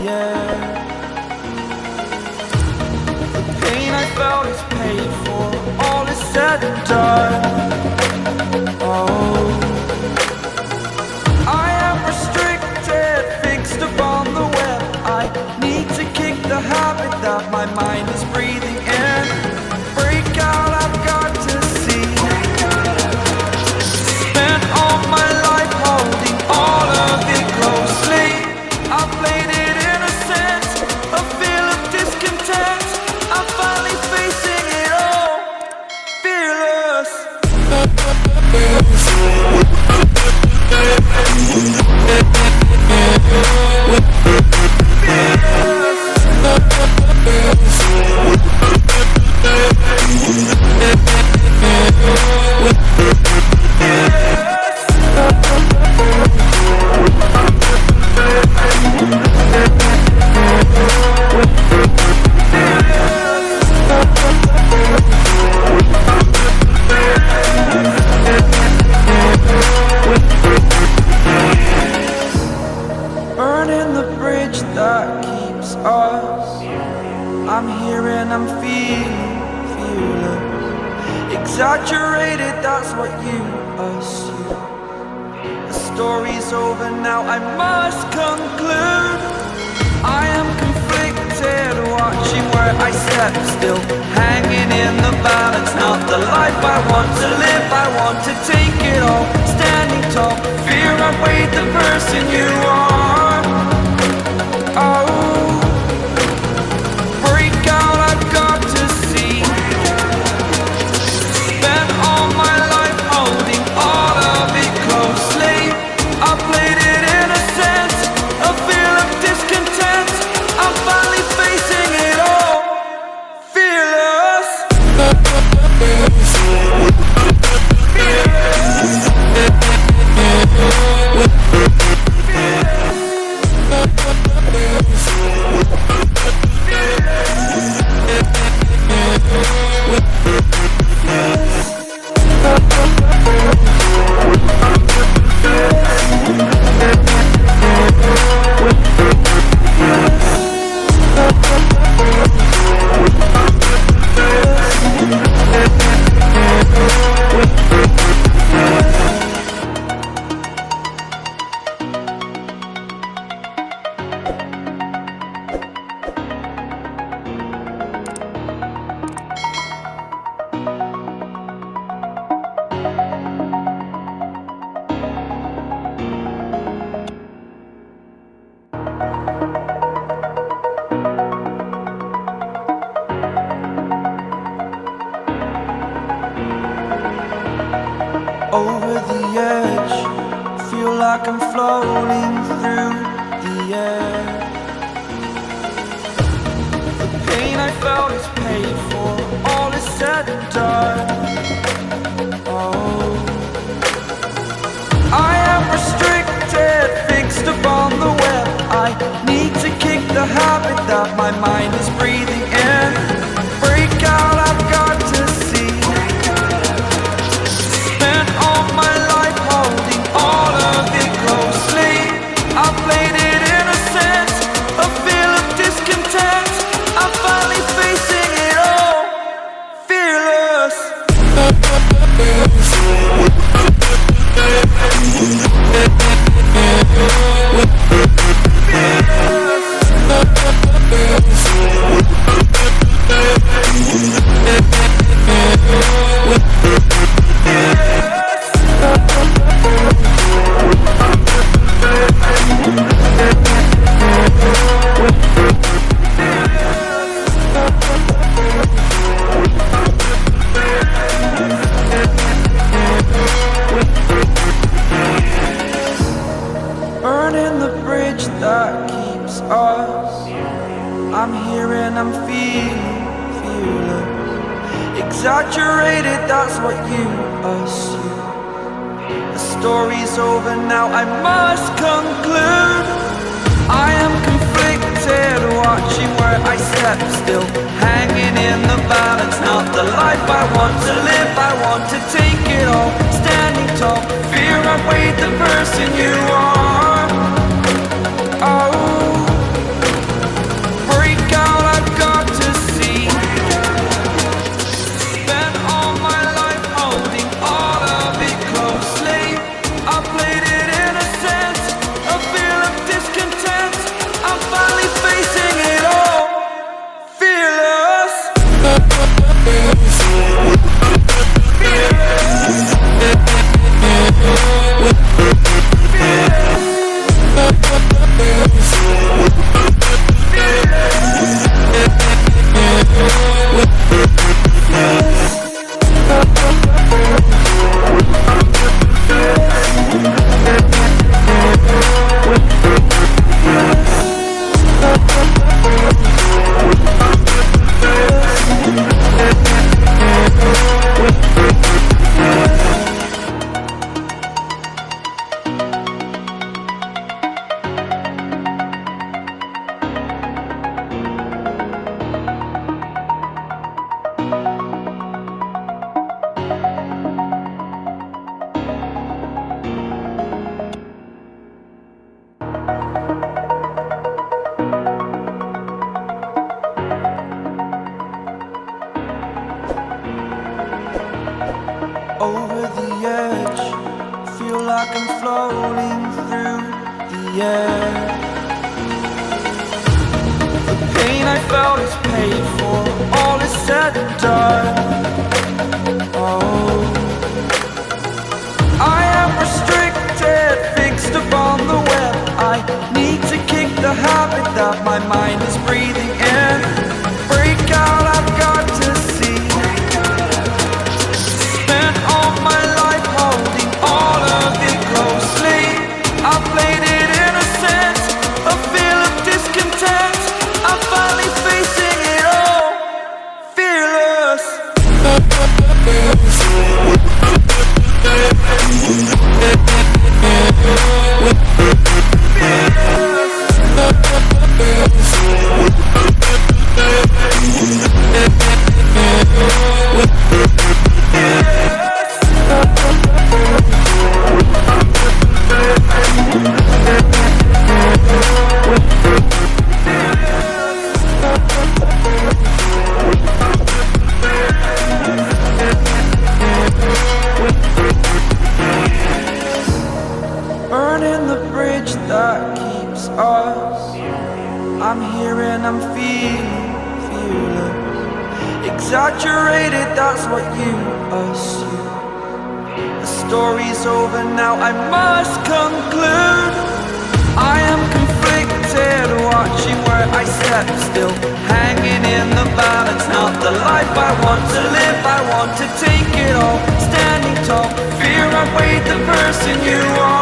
air. The pain I felt is paid for, all is said and done. Oh, I am restricted, fixed upon the web. I need to kick the habit that my mind is breathing in. Break out, I've got to see. Spent all my life holding all of it closely. I played it innocent, a feel of discontent. I'm finally facing it all, fearless. Burning the bridge that keeps us. I'm here and I'm feeling fearless. Exaggerated, that's what you assume. The story's over now, I must conclude. I am conflicted, watching where I step still, hanging in the balance. Not the life I want to live, I want to take it all. Standing tall, fear I weighed the person you are. Oh, break out, I've got to see. Spent all my life holding all of it closely. I played it innocent, a feel of discontent. I'm finally facing it all, fearless. Over the edge, feel like I'm floating through the air. The pain I felt is paid for, all is said and done. Oh, I am restricted, fixed upon the web. I need to kick the habit that my mind is breathing in. Break out, I've got to see. Spent all my life holding all of it closely. I played it innocent, a feel of discontent. I'm finally facing it all, fearless. Burning the bridge that keeps us. I'm here and I'm feeling fearless. Exaggerated, that's what you assume. The story's over now, I must conclude. I am conflicted, watching where I step still, hanging in the balance. Not the life I want to live, I want to take it all. Standing tall, fear I weighed the person you are. Oh, felt is paid for, all is said and done. Oh, I am restricted, fixed upon the web. I need to kick the habit that my mind is breathing in. Break out, I've got to see. Spent all my life holding all of it closely. I played it innocent, a feel of discontent. I'm finally facing it all, fearless. Burning the bridge that keeps us. I'm here and I'm feeling fearless. Exaggerated, that's what you assume. The story's over now, I must conclude. I am conflicted, watching where I step still, hanging in the balance. Not the life I want to live, I want to take it all. Standing tall, fear I weighed the person you are.